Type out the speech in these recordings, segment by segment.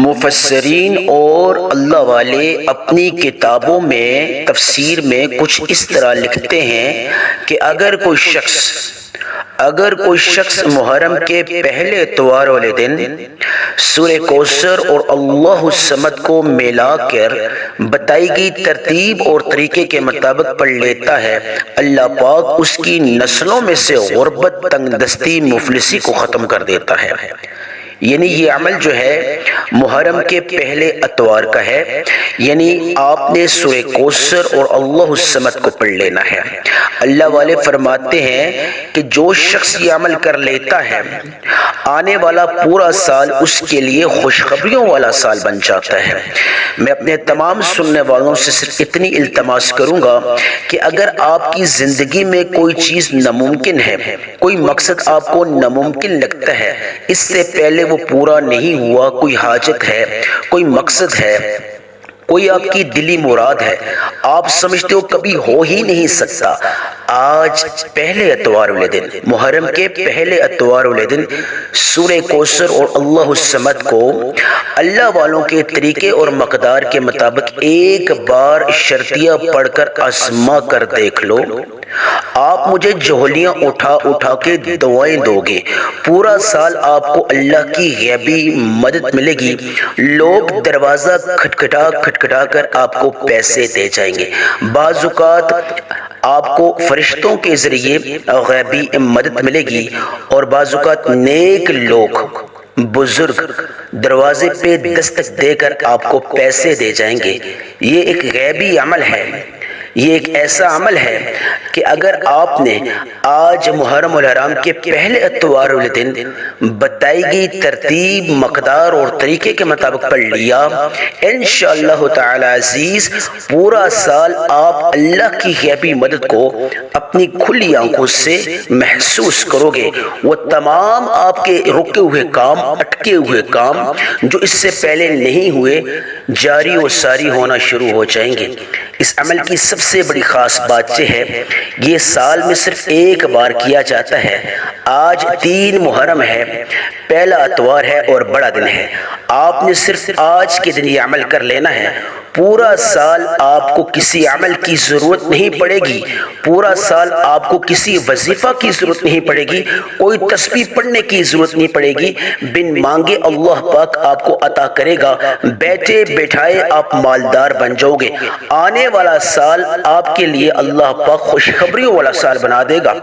مفسرین اور اللہ والے اپنی کتابوں میں تفسیر میں کچھ اس طرح لکھتے ہیں کہ اگر کوئی شخص محرم کے پہلے اتوار والے دن سورہ کوثر اور اللہ الصمد کو ملا کر بتائی گئی ترتیب اور طریقے کے مطابق پڑھ لیتا ہے، اللہ پاک اس کی نسلوں میں سے غربت، تنگ دستی، مفلسی کو ختم کر دیتا ہے۔ یعنی یہ عمل جو ہے محرم کے پہلے اتوار کا ہے، یعنی آپ نے سورہ کوثر اور اللہ الصمد کو پڑھ لینا ہے۔ اللہ والے فرماتے ہیں کہ جو شخص یہ عمل کر لیتا ہے، آنے والا پورا سال اس کے لیے خوشخبریوں والا سال بن جاتا ہے۔ میں اپنے تمام سننے والوں سے صرف اتنی التماس کروں گا کہ اگر آپ کی زندگی میں کوئی چیز ناممکن ہے، کوئی مقصد آپ کو ناممکن لگتا ہے، اس سے پہلے وہ پورا نہیں ہوا، کوئی حاجت ہے، کوئی مقصد ہے، کوئی آپ کی دلی مراد ہے، آپ سمجھتے ہو کبھی ہو ہی نہیں سکتا، آج پہلے اتوار والے دن، محرم کے پہلے اتوار والے دن سورہ کوثر اور اللہ الصمد کو اللہ والوں کے طریقے اور مقدار کے مطابق ایک بار شرطیہ پڑھ کر آزما کر دیکھ لو۔ آپ مجھے جھولیاں اٹھا کے دعائیں دو گے، پورا سال آپ کو اللہ کی غیبی مدد ملے گی، لوگ دروازہ کھٹکھٹا کر آپ کو پیسے دے جائیں گے، بعض اوقات آپ کو فرشتوں کے ذریعے غیبی مدد ملے گی، اور بعض اوقات نیک لوگ، بزرگ دروازے پہ دستک دے کر آپ کو پیسے دے جائیں گے۔ یہ ایک غیبی عمل ہے، یہ ایک ایسا عمل ہے کہ اگر آپ نے آج محرم الحرام کے پہلے اتوار والے دن بتائی گئی ترتیب، مقدار اور طریقے کے مطابق پڑھ لیا، انشاءاللہ تعالی عزیز پورا سال آپ اللہ کی غیبی مدد کو اپنی کھلی آنکھوں سے محسوس کرو گے۔ وہ تمام آپ کے رکے ہوئے کام، اٹکے ہوئے کام جو اس سے پہلے نہیں ہوئے، جاری و ساری ہونا شروع ہو جائیں گے۔ اس عمل کی سب سے بڑی خاص بات یہ ہے، یہ سال میں صرف ایک بار کیا جاتا ہے۔ آج 3 محرم ہے، پہلا اتوار ہے اور بڑا دن ہے، آپ نے صرف آج کے دن یہ عمل کر لینا ہے۔ پورا سال آپ کو کسی عمل کی ضرورت نہیں پڑے گی، پورا سال آپ کو کسی وظیفہ کی ضرورت نہیں پڑے گی، کوئی تسبیح پڑھنے کی ضرورت نہیں پڑے گی، بن مانگے اللہ پاک آپ کو عطا کرے گا، بیٹھے بیٹھائے آپ مالدار بن جاؤ گے۔ آنے والا سال آپ کے لیے اللہ پاک خوشخبریوں والا سال بنا دے گا،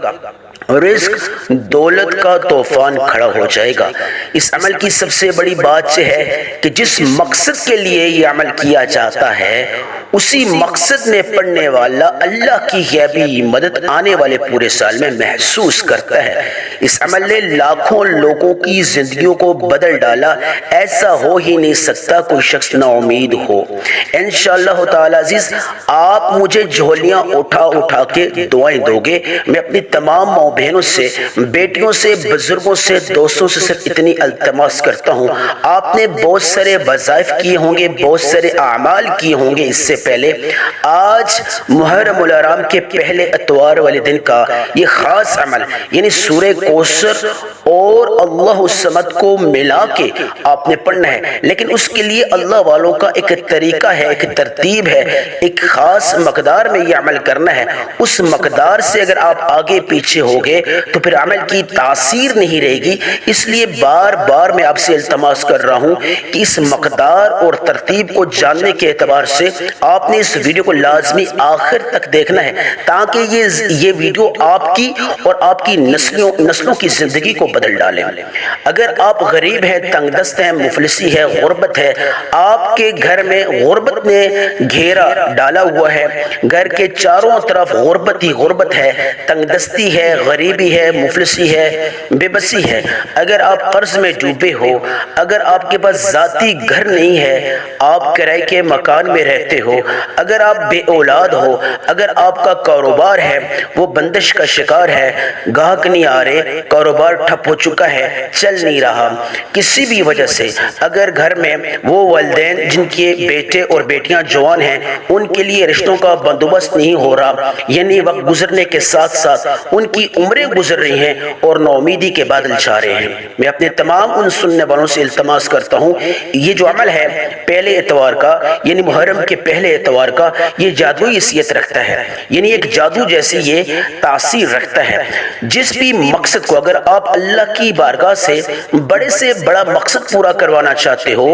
رزق دولت کا طوفان کھڑا ہو جائے گا۔ اس عمل کی سب سے بڑی بات یہ ہے کہ جس مقصد کے لیے یہ عمل کیا جاتا ہے، اسی مقصد میں پڑھنے والا اللہ کی غیبی مدد آنے والے پورے سال میں محسوس کرتا ہے۔ اس عمل نے لاکھوں لوگوں کی زندگیوں کو بدل ڈالا، ایسا ہو ہی نہیں سکتا کوئی شخص نا امید ہو۔ انشاءاللہ تعالی عزیز آپ مجھے جھولیاں اٹھا کے دعائیں دو گے۔ میں اپنی تمام ماں بہنوں سے، بیٹیوں سے، بزرگوں سے، دوستوں سے صرف اتنی التماس کرتا ہوں، آپ نے بہت سارے وظائف کیے ہوں گے، بہت سارے اعمال کیے ہوں گے اس سے پہلے، آج محرم الحرام کے پہلے اتوار والے دن کا یہ خاص عمل، یعنی سورہ کوثر اور اللہ الصمد کو ملا کے آپ نے پڑھنا ہے، لیکن اس کے لیے اللہ والوں کا ایک طریقہ ہے، ایک ترتیب ہے، ایک خاص مقدار میں یہ عمل کرنا ہے۔ اس مقدار سے اگر آپ آگے پیچھے ہوگے تو پھر عمل کی تاثیر نہیں رہے گی۔ اس لیے بار بار میں آپ سے التماس کر رہا ہوں کہ اس مقدار اور ترتیب کو جاننے کے اعتبار سے آپ نے اس ویڈیو کو لازمی آخر تک دیکھنا ہے، تاکہ یہ ویڈیو آپ کی اور آپ کی نسلوں کی زندگی کو بدل ڈالے۔ اگر آپ غریب ہیں، تنگ دست ہیں، مفلسی ہے، غربت ہے، آپ کے گھر میں غربت نے گھیرا ڈالا ہوا ہے، گھر کے چاروں طرف غربت ہی غربت ہے، تنگ دستی ہے، غریبی ہے، مفلسی ہے، بے بسی ہے، اگر آپ قرض میں ڈوبے ہو، اگر آپ کے پاس ذاتی گھر نہیں ہے، آپ کرائے کے مکان میں رہتے ہو، اگر آپ بے اولاد ہو، اگر آپ کا کاروبار ہے وہ بندش کا شکار ہے، گاہک نہیں آ رہے، کاروبار ٹھپ ہو چکا ہے، چل نہیں رہا، کسی بھی وجہ سے اگر گھر میں وہ والدین جن کے بیٹے اور بیٹیاں جوان ہیں ان کے لیے رشتوں کا بندوبست نہیں ہو رہا، یعنی وقت گزرنے کے ساتھ ساتھ ان کی عمریں گزر رہی ہیں اور نومیدی کے بادل چھا رہے ہیں۔ میں اپنے تمام ان سننے والوں سے التماس کرتا ہوں، یہ جو عمل ہے پہلے اتوار کا یعنی محرم کے پہلے اتوار کا، یہ جادوئی حیثیت رکھتا ہے، یعنی ایک جادو جیسی یہ تاثیر رکھتا ہے۔ جس بھی مقصد کو اگر آپ اللہ کی بارگاہ سے بڑا مقصد پورا کروانا چاہتے ہو،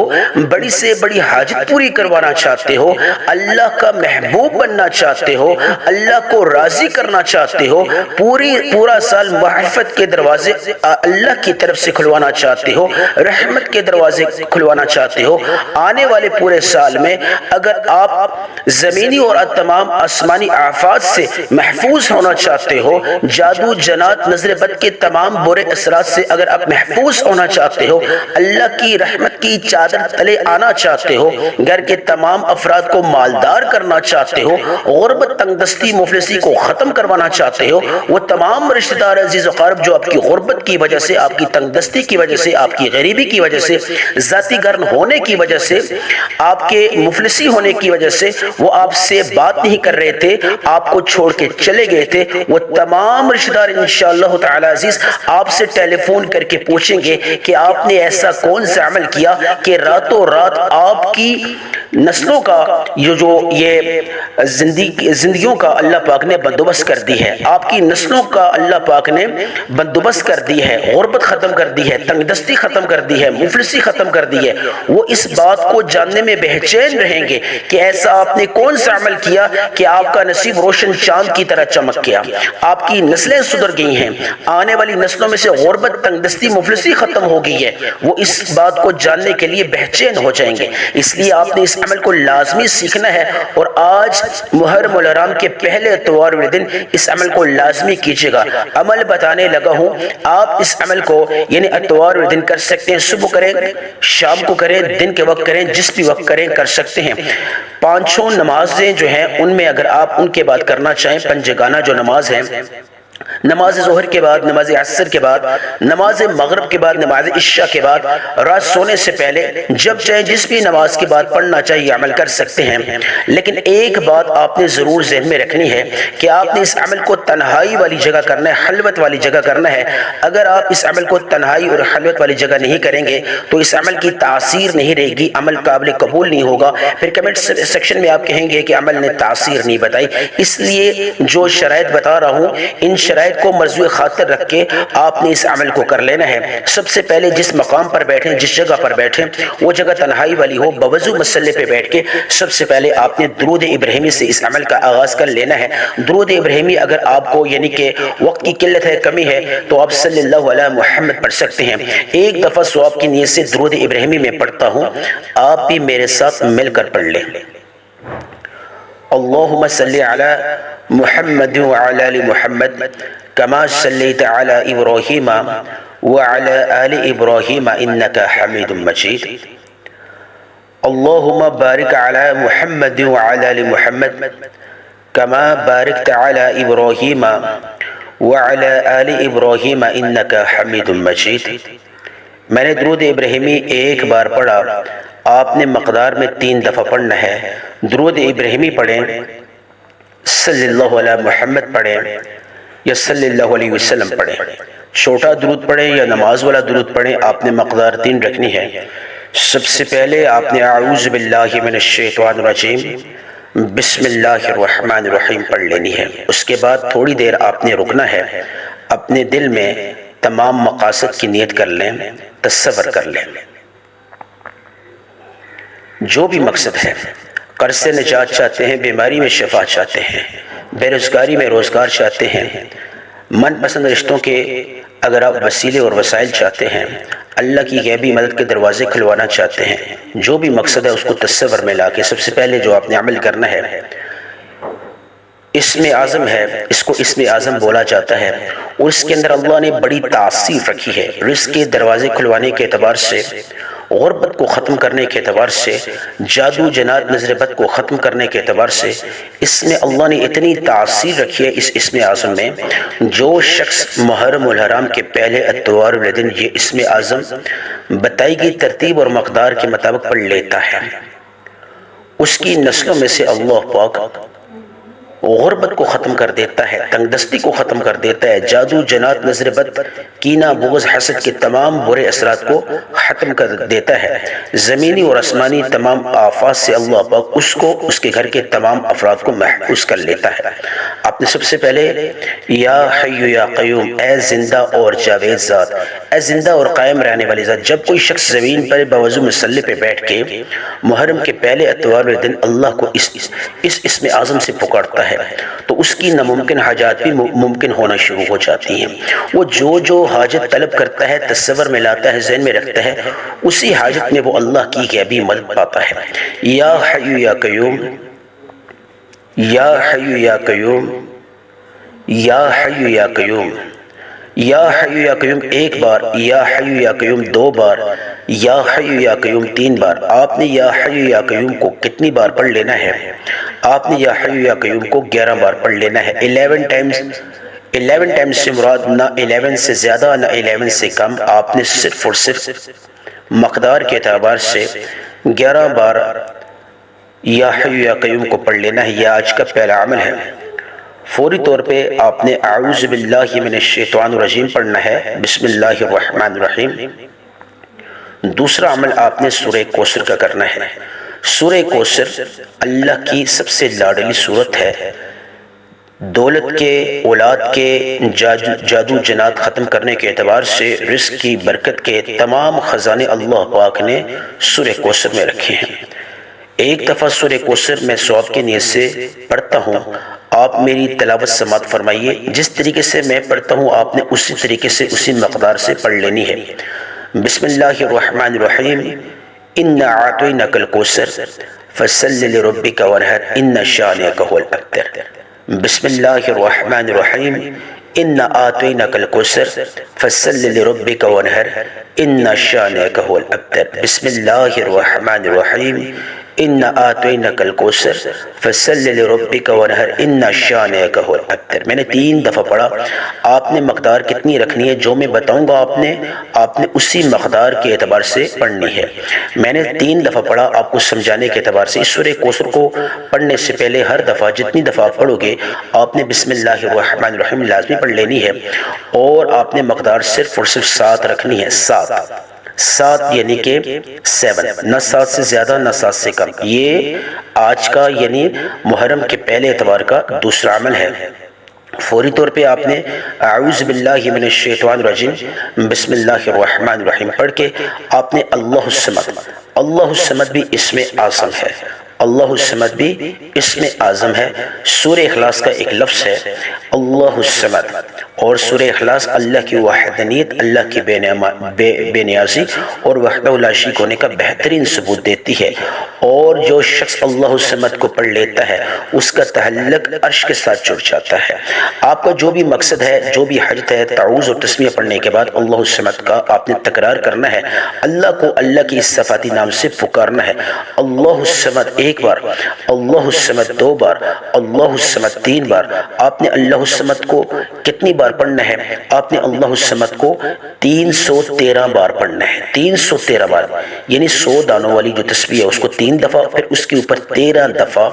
بڑی سے بڑی حاجت پوری کروانا چاہتے ہو، اللہ کا محبوب بننا چاہتے ہو، اللہ کو راضی کرنا چاہتے ہو، پورا سال معرفت کے دروازے اللہ کی طرف سے کھلوانا چاہتے ہو، رحمت کے دروازے کھلوانا چاہتے ہو، آنے والے پورے سال میں اگر آپ زمینی اور تمام آسمانی آفات سے محفوظ ہونا چاہتے ہو، جادو جنات نظر بد کے تمام برے اثرات سے اگر آپ محفوظ ہونا چاہتے ہو، اللہ کی رحمت کی چادر تلے آنا چاہتے ہو، گھر کے تمام افراد کو مالدار کرنا چاہتے ہو، غربت تنگ دستی مفلسی کو ختم کروانا چاہتے ہو، وہ تمام رشتہ دار عزیز و قارب جو آپ کی غربت کی وجہ سے، آپ کی تنگ دستی کی وجہ سے، آپ کی غریبی کی وجہ سے، ذاتی گرن ہونے کی وجہ سے، آپ کے مفلسی ہونے کی وجہ سے وہ آپ سے بات نہیں کر رہے تھے، آپ کو چھوڑ کے چلے گئے تھے، وہ تمام رشتہ دار انشاءاللہ تعالی عزیز آپ سے ٹیلی فون کر کے پوچھیں گے کہ آپ نے ایسا کون سا عمل کیا کہ راتوں رات آپ کی نسلوں کا یہ زندگیوں کا اللہ پاک نے بندوبست کر دی ہے، آپ کی نسلوں کا اللہ پاک نے بندوبست کر دی ہے، غربت ختم کر دی ہے، تنگ دستی ختم کر دی ہے، مفلسی ختم کر دی ہے۔ وہ اس بات کو جاننے میں بے چین رہیں گے کہ ایسا آپ نے کون سا عمل کیا کہ آپ کا نصیب روشن چاند کی طرح چمک گیا، آپ کی نسلیں سدھر گئی ہیں، آنے والی نسلوں میں سے غربت تنگ دستی مفلسی ختم ہو گئی ہے۔ وہ اس بات کو جاننے کے لیے بے چین ہو جائیں گے، اس لیے آپ نے اس عمل کو لازمی سیکھنا ہے، اور آج محرم الحرام کے پہلے اتوار والے دن اس عمل کو لازمی کیجیے گا۔ عمل بتانے لگا ہوں، آپ اس عمل کو یعنی اتوار والے دن کر سکتے ہیں، صبح کریں، شام کو کریں، دن کے وقت کریں، جس بھی وقت کریں کر سکتے ہیں۔ پانچوں نمازیں جو ہیں ان میں اگر آپ ان کے بعد کرنا چاہیں، پنجگانہ جو نماز ہے، نماز ظہر کے بعد، نماز عصر کے بعد، نماز مغرب کے بعد، نماز عشاء کے بعد، رات سونے سے پہلے، جب چاہے جس بھی نماز کے بعد پڑھنا چاہیے عمل کر سکتے ہیں۔ لیکن ایک بات آپ نے ضرور ذہن میں رکھنی ہے کہ آپ نے اس عمل کو تنہائی والی جگہ کرنا ہے، خلوت والی جگہ کرنا ہے۔ اگر آپ اس عمل کو تنہائی اور خلوت والی جگہ نہیں کریں گے تو اس عمل کی تاثیر نہیں رہے گی، عمل قابل قبول نہیں ہوگا، پھر کمنٹ سیکشن میں آپ کہیں گے کہ عمل نے تاثیر نہیں بتائی۔ اس لیے جو شرائط بتا رہا ہوں، ان شرائط کو مرزوع خاطر رکھ کے آپ نے اس عمل کو کر لینا ہے۔ سب سے پہلے جس مقام پر بیٹھیں، جس جگہ پر بیٹھیں، وہ جگہ تنہائی والی ہو، بوضو مسلے پہ بیٹھ کے سب سے پہلے آپ نے درود ابراہیمی سے اس عمل کا آغاز کر لینا ہے۔ درود ابراہیمی اگر آپ کو یعنی کہ وقت کی قلت ہے، کمی ہے، تو آپ صلی اللہ علیہ محمد پڑھ سکتے ہیں۔ ایک دفعہ ثواب کی نیت سے درود ابراہیمی میں پڑھتا ہوں، آپ بھی میرے ساتھ مل کر پڑھ لیں۔ اللہم صلی علی محمد وعلی آل محمد کما صلیت علی ابراہیم وعلی آل ابراہیم انک حمید مجید۔ اللہم بارک علی محمد وعلی آل محمد کما بارکت علی ابراہیم وعلی آل ابراہیم انک حمید مجید۔ میں نے درود ابراہیمی ایک بار پڑھا، آپ نے مقدار میں 3 دفعہ پڑھنا ہے۔ درود ابراہیمی پڑھیں، صلی اللہ علیہ محمد پڑھیں یا صلی اللہ علیہ وسلم پڑھیں، چھوٹا درود پڑھیں یا نماز والا درود پڑھیں، آپ نے مقدار 3 رکھنی ہے۔ سب سے پہلے آپ نے اعوذ باللہ من الشیطان الرجیم بسم اللہ الرحمن الرحیم پڑھ لینی ہے۔ اس کے بعد تھوڑی دیر آپ نے رکنا ہے، اپنے دل میں تمام مقاصد کی نیت کر لیں، تصور کر لیں۔ جو بھی مقصد ہے، قرض سے نجات چاہتے ہیں، بیماری میں شفا چاہتے ہیں، بے روزگاری میں روزگار چاہتے ہیں، من پسند رشتوں کے اگر آپ وسیلے اور وسائل چاہتے ہیں، اللہ کی غیبی مدد کے دروازے کھلوانا چاہتے ہیں، جو بھی مقصد ہے اس کو تصور میں لا کے سب سے پہلے جو آپ نے عمل کرنا ہے، اسم اعظم ہے، اس کو اسم اعظم بولا جاتا ہے، اور اس کے اندر اللہ نے بڑی تاثیر رکھی ہے، رزق کے دروازے کھلوانے کے اعتبار سے، غربت کو ختم کرنے کے اعتبار سے، جادو جنات نظر بد کو ختم کرنے کے اعتبار سے، اس میں اللہ نے اتنی تاثیر رکھی ہے اس اسم اعظم میں۔ جو شخص محرم الحرام کے پہلے اتوار والے دن یہ اسم اعظم بتائی گئی ترتیب اور مقدار کے مطابق پڑھ لیتا ہے، اس کی نسلوں میں سے اللہ پاک غربت کو ختم کر دیتا ہے، تنگ دستی کو ختم کر دیتا ہے، جادو جنات نظر بد کینہ بغض حسد کے تمام برے اثرات کو ختم کر دیتا ہے۔ زمینی اور آسمانی تمام آفات سے اللہ پاک اس کو اس کے گھر کے تمام افراد کو محفوظ کر لیتا ہے۔ آپ نے سب سے پہلے یا حی یا قیوم، اے زندہ اور جاوید ذات، اے زندہ اور قائم رہنے والی ذات۔ جب کوئی شخص زمین پر باوضو مصلی پہ بیٹھ کے محرم کے پہلے اتوار والے دن اللہ کو اس اسم اعظم سے پکارتا ہے تو اس کی ناممکن حاجات بھی ممکن ہونا شروع ہو جاتی ہیں۔ وہ جو حاجت طلب کرتا ہے، تصور میں لاتا ہے، ذہن میں رکھتا ہے، اسی حاجت میں وہ اللہ کی غیبی مدد پاتا ہے۔ یا حی یا قیوم، یا حی یا قیوم، یا حی یا قیوم، یا حی یا قیوم ایک بار، یا حی یا قیوم دو بار، یا حی یا قیوم تین بار۔ آپ نے یا حی یا قیوم کو کتنی بار پڑھ لینا ہے؟ آپ نے یا حی یا قیوم کو 11 بار پڑھ لینا ہے۔ 11 ٹائمز سے مراد نہ 11 سے زیادہ نہ 11 سے کم، آپ نے صرف اور صرف مقدار کے اعتبار سے 11 بار یا حی یا قیوم کو پڑھ لینا ہے۔ یہ آج کا پہلا عمل ہے۔ فوری طور پہ آپ نے اعوذ باللہ من الشیطان الرجیم پڑھنا ہے، بسم اللہ الرحمن الرحیم۔ دوسرا عمل آپ نے سورہ کوثر کا کرنا ہے۔ سورہ کوثر اللہ کی سب سے لاڈلی صورت ہے۔ دولت کے، اولاد کے، جادو جنات ختم کرنے کے اعتبار سے رزق کی برکت کے تمام خزانے اللہ پاک نے سورہ کوثر میں رکھے ہیں۔ ایک دفعہ سورہ کوثر میں ثواب کی نیت سے پڑھتا ہوں، آپ میری تلاوت سماعت فرمائیے۔ جس طریقے سے میں پڑھتا ہوں آپ نے اسی طریقے سے اسی مقدار سے پڑھ لینی ہے۔ بسم اللہ الرحمن الرحیم، انا اعطیناک الکوثر فصل لربک وانحر ان شانئک هو الابتر۔ بسم اللہ الرحمن الرحیم، انا اعطیناک الکوثر فصل لربک وانحر ان شانئک هو الابتر۔ بسم اللہ الرحمن الرحیم، انا اعطیناک الکوثر فصل لربک وانحر ان شانئک هو الابتر۔ میں نے 3 دفعہ پڑھا۔ آپ نے مقدار کتنی رکھنی ہے جو میں بتاؤں گا آپ نے اسی مقدار کے اعتبار سے پڑھنی ہے۔ میں نے 3 دفعہ پڑھا آپ کو سمجھانے کے اعتبار سے۔ اس سورہ کوثر کو پڑھنے سے پہلے ہر دفعہ جتنی دفعہ آپ پڑھو گے آپ نے بسم اللہ الرحمن الرحیم لازمی پڑھ لینی ہے، اور آپ نے مقدار صرف اور صرف 7 رکھنی ہے۔ 7 یعنی کہ 7، نہ 7 سے زیادہ نہ 7 سے کم۔ یہ آج کا یعنی محرم کے پہلے اتوار کا دوسرا عمل ہے۔ فوری طور پہ آپ نے اعوذ باللہ من الشیطان الرجیم بسم اللہ الرحمن الرحیم پڑھ کے آپ نے اللہ الصمد، اللہ الصمد بھی اسم اعظم ہے، اللہ الصمد بھی اسم اعظم ہے۔ سورہ اخلاص کا ایک لفظ ہے اللہ الصمد، اور سورہ اخلاص اللہ کی وحدانیت، اللہ کی بے نیازی اور وحدہ لا شریک ہونے کا بہترین ثبوت دیتی ہے۔ اور جو شخص اللہ الصمد کو پڑھ لیتا ہے اس کا تعلق عرش کے ساتھ جڑ جاتا ہے۔ آپ کا جو بھی مقصد ہے، جو بھی حاجت ہے، تعوذ اور تسمیہ پڑھنے کے بعد اللہ الصمد کا آپ نے تکرار کرنا ہے، اللہ کو اللہ کی اس صفاتی نام سے پکارنا ہے۔ اللہ الصمد ایک بار، اللہ الصمد 2 بار، اللہ الصمد 3 بار۔ آپ نے اللہ الصمد کو کتنی بار پڑھنا ہے؟ آپ نے اللہ الصمد کو 313 بار پڑھنا ہے۔ 313 بار یعنی 100 دانوں والی جو تسبیح ہے اس کو 3 دفعہ، پھر اس کے اوپر 13 دفعہ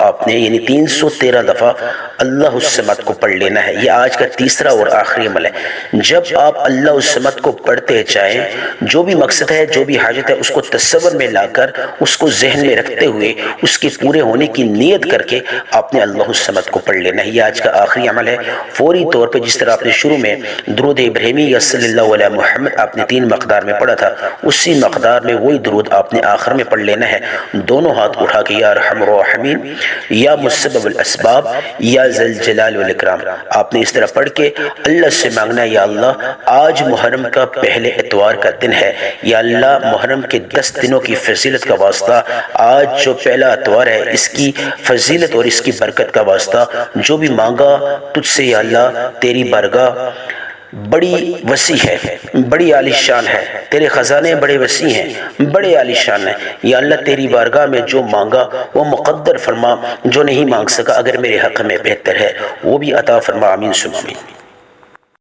آپ نے یعنی 313 دفعہ اللہ الصمد کو پڑھ لینا ہے۔ یہ آج کا تیسرا اور آخری عمل ہے۔ جب آپ اللہ الصمد کو پڑھتے جائیں، جو بھی مقصد ہے، جو بھی حاجت ہے، اس کو تصور میں لا کر، اس کو ذہن میں رکھتے ہوئے، اس کے پورے ہونے کی نیت کر کے آپ نے اللہ الصمد کو پڑھ لینا ہے۔ یہ آج کا آخری عمل ہے۔ فوری طور پہ جس طرح آپ نے شروع میں درود ابراہیمی یا صلی اللہ علیہ محمد آپ نے 3 مقدار میں پڑھا تھا، اسی مقدار میں وہی درود آپ نے آخر میں پڑھ لینا ہے۔ دونوں ہاتھ اٹھا کے یا ارحم الراحمین، یا مسبب الاسباب، یا ذل جلال والاکرام، آپ نے اس طرح پڑھ کے اللہ سے مانگنا ہے یا اللہ آج محرم کا پہلے اتوار کا دن ہے، یا اللہ محرم کے 10 دنوں کی فضیلت کا واسطہ آج جو پہلا اتوار ہے اس کی فضیلت اور اس کی برکت کا واسطہ جو بھی مانگا تجھ سے یا اللہ، تیری بارگاہ بڑی وسیع ہے، بڑی عالی شان ہے، تیرے خزانے بڑے وسیع ہیں، بڑے عالی شان ہیں۔ یا اللہ تیری بارگاہ میں جو مانگا وہ مقدر فرما، جو نہیں مانگ سکا اگر میرے حق میں بہتر ہے وہ بھی عطا فرما، آمین ثم آمین۔